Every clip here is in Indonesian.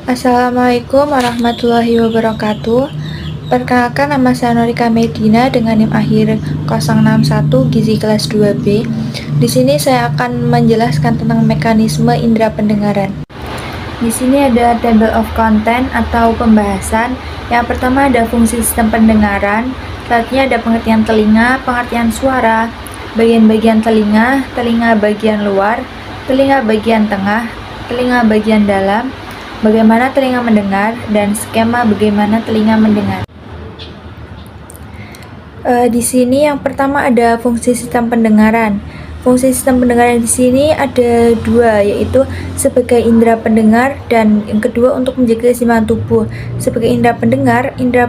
Assalamualaikum warahmatullahi wabarakatuh. Perkenalkan, nama saya Norika Medina dengan NIM akhir 061 Gizi kelas 2B. Di sini saya akan menjelaskan tentang mekanisme indera pendengaran. Di sini ada table of content atau pembahasan. Yang pertama ada fungsi sistem pendengaran. Selanjutnya ada pengertian telinga, pengertian suara, bagian-bagian telinga, telinga bagian luar, telinga bagian tengah, telinga bagian dalam, bagaimana telinga mendengar, dan skema bagaimana telinga mendengar. Di sini yang pertama ada fungsi sistem pendengaran. Fungsi sistem pendengaran di sini ada dua, yaitu sebagai indera pendengar dan yang kedua untuk menjaga keseimbangan tubuh. Sebagai indera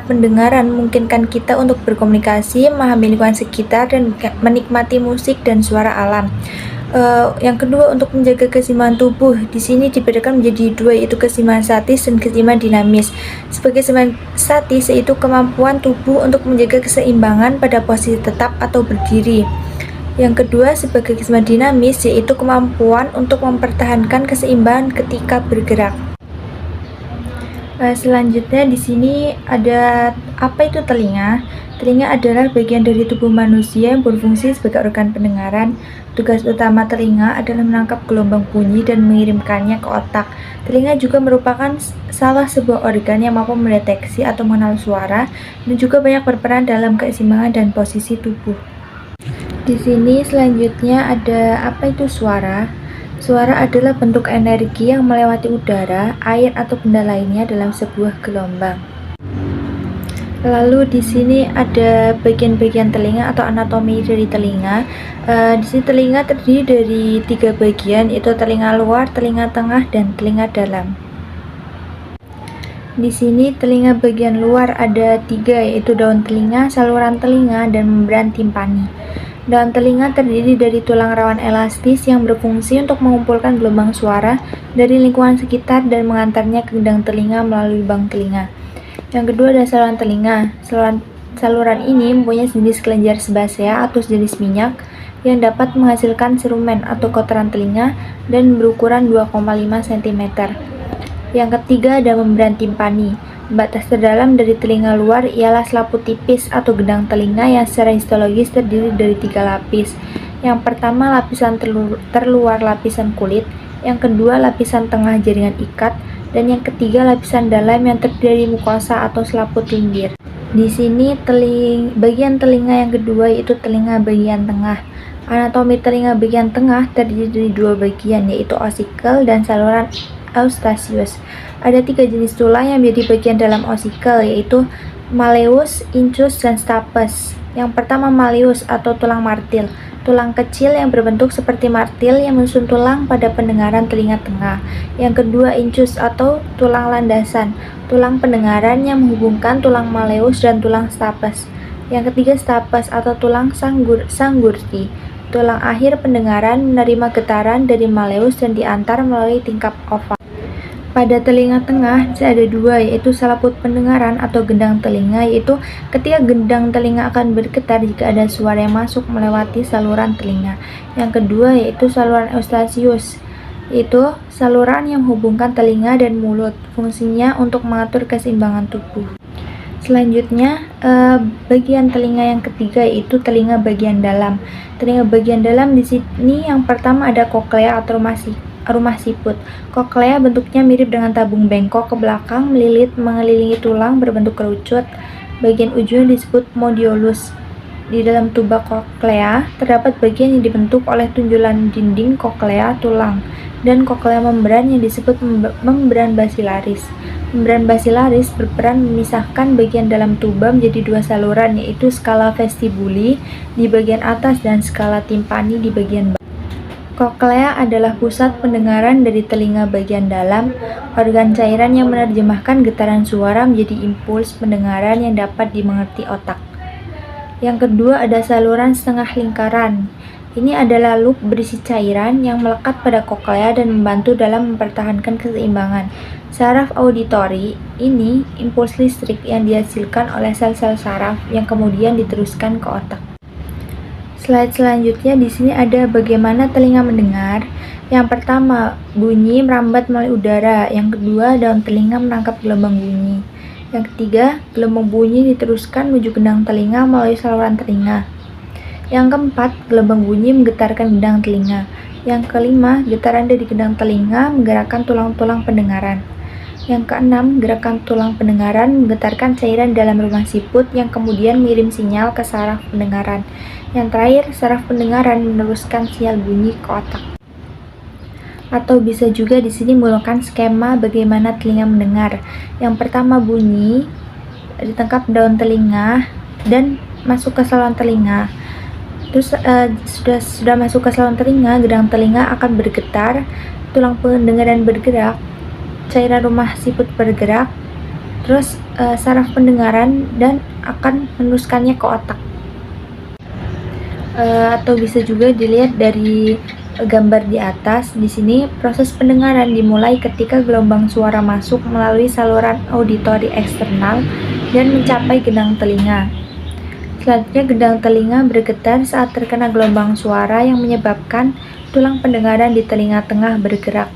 pendengaran memungkinkan kita untuk berkomunikasi, memahami lingkungan sekitar, dan menikmati musik dan suara alam. Yang kedua untuk menjaga keseimbangan tubuh di sini dibedakan menjadi dua, yaitu keseimbangan statis dan keseimbangan dinamis. Sebagai keseimbangan statis yaitu kemampuan tubuh untuk menjaga keseimbangan pada posisi tetap atau berdiri. Yang kedua sebagai keseimbangan dinamis yaitu kemampuan untuk mempertahankan keseimbangan ketika bergerak. Selanjutnya di sini ada apa itu telinga. Telinga adalah bagian dari tubuh manusia yang berfungsi sebagai organ pendengaran. Tugas utama telinga adalah menangkap gelombang bunyi dan mengirimkannya ke otak. Telinga juga merupakan salah sebuah organ yang mampu mendeteksi atau mengenal suara dan juga banyak berperan dalam keseimbangan dan posisi tubuh. Di sini selanjutnya ada apa itu suara. Suara adalah bentuk energi yang melewati udara, air atau benda lainnya dalam sebuah gelombang. Lalu di sini ada bagian-bagian telinga atau anatomi dari telinga. Di sini telinga terdiri dari 3 bagian, yaitu telinga luar, telinga tengah, dan telinga dalam. Di sini telinga bagian luar ada 3, yaitu daun telinga, saluran telinga, dan membran timpani. Daun telinga terdiri dari tulang rawan elastis yang berfungsi untuk mengumpulkan gelombang suara dari lingkungan sekitar dan mengantarnya ke gendang telinga melalui lubang telinga. Yang kedua ada saluran telinga. Saluran ini mempunyai sejenis kelenjar sebasea atau sejenis minyak yang dapat menghasilkan serumen atau kotoran telinga dan berukuran 2,5 cm. Yang ketiga ada membran timpani. Batas terdalam dari telinga luar ialah selaput tipis atau gendang telinga yang secara histologis terdiri dari 3 lapis. Yang pertama lapisan terluar lapisan kulit, yang kedua lapisan tengah jaringan ikat, dan yang ketiga lapisan dalam yang terdiri dari mukosa atau selaput lendir. Di sini bagian telinga yang kedua yaitu telinga bagian tengah. Anatomi telinga bagian tengah terdiri dari 2 bagian, yaitu osikel dan saluran Eustachius. Ada 3 jenis tulang yang menjadi bagian dalam osikel, yaitu malleus, incus, dan stapes. Yang pertama malleus atau tulang martil. Tulang kecil yang berbentuk seperti martil yang menyusun tulang pada pendengaran telinga tengah. Yang kedua incus atau tulang landasan, tulang pendengaran yang menghubungkan tulang malleus dan tulang stapes. Yang ketiga stapes atau tulang sanggurdi, tulang akhir pendengaran menerima getaran dari malleus dan diantar melalui tingkap oval. Pada telinga tengah ada 2, yaitu selaput pendengaran atau gendang telinga, yaitu ketika gendang telinga akan bergetar jika ada suara yang masuk melewati saluran telinga. Yang kedua yaitu saluran Eustachius, yaitu saluran yang menghubungkan telinga dan mulut, fungsinya untuk mengatur keseimbangan tubuh. Selanjutnya bagian telinga yang ketiga yaitu telinga bagian dalam. Telinga bagian dalam di sini yang pertama ada koklea atau rumah siput. Koklea bentuknya mirip dengan tabung bengkok ke belakang, melilit mengelilingi tulang berbentuk kerucut. Bagian ujungnya disebut modiolus. Di dalam tuba koklea terdapat bagian yang dibentuk oleh tunjulan dinding koklea tulang dan koklea membran yang disebut membran basilaris. Membran basilaris berperan memisahkan bagian dalam tuba menjadi 2 saluran, yaitu skala vestibuli di bagian atas dan skala timpani di bagian bawah. Koklea adalah pusat pendengaran dari telinga bagian dalam, organ cairan yang menerjemahkan getaran suara menjadi impuls pendengaran yang dapat dimengerti otak. Yang kedua ada saluran setengah lingkaran. Ini adalah loop berisi cairan yang melekat pada koklea dan membantu dalam mempertahankan keseimbangan. Saraf auditori ini impuls listrik yang dihasilkan oleh sel-sel saraf yang kemudian diteruskan ke otak. Slide selanjutnya di sini ada bagaimana telinga mendengar. Yang pertama, bunyi merambat melalui udara. Yang kedua, daun telinga menangkap gelombang bunyi. Yang ketiga, gelombang bunyi diteruskan menuju gendang telinga melalui saluran telinga. Yang keempat, gelombang bunyi menggetarkan gendang telinga. Yang kelima, getaran dari gendang telinga menggerakkan tulang-tulang pendengaran. Yang keenam, gerakan tulang pendengaran menggetarkan cairan dalam rumah siput yang kemudian mengirim sinyal ke saraf pendengaran. Yang terakhir, saraf pendengaran meneruskan sinyal bunyi ke otak. Atau bisa juga di sini menggunakan skema bagaimana telinga mendengar. Yang pertama, bunyi ditangkap daun telinga dan masuk ke saluran telinga. Terus sudah masuk ke saluran telinga, gendang telinga akan bergetar, tulang pendengaran bergerak, cairan rumah siput bergerak, terus saraf pendengaran dan akan meneruskannya ke otak. Atau bisa juga dilihat dari gambar di atas. Di sini proses pendengaran dimulai ketika gelombang suara masuk melalui saluran auditori eksternal dan mencapai gendang telinga. Selanjutnya, gendang telinga bergetar saat terkena gelombang suara yang menyebabkan tulang pendengaran di telinga tengah bergerak.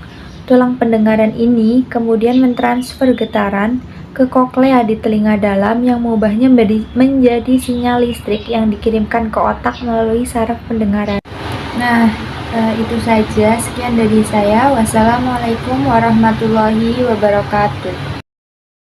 Tulang pendengaran ini kemudian mentransfer getaran ke koklea di telinga dalam yang mengubahnya menjadi sinyal listrik yang dikirimkan ke otak melalui saraf pendengaran. Nah, itu saja. Sekian dari saya. Wassalamualaikum warahmatullahi wabarakatuh.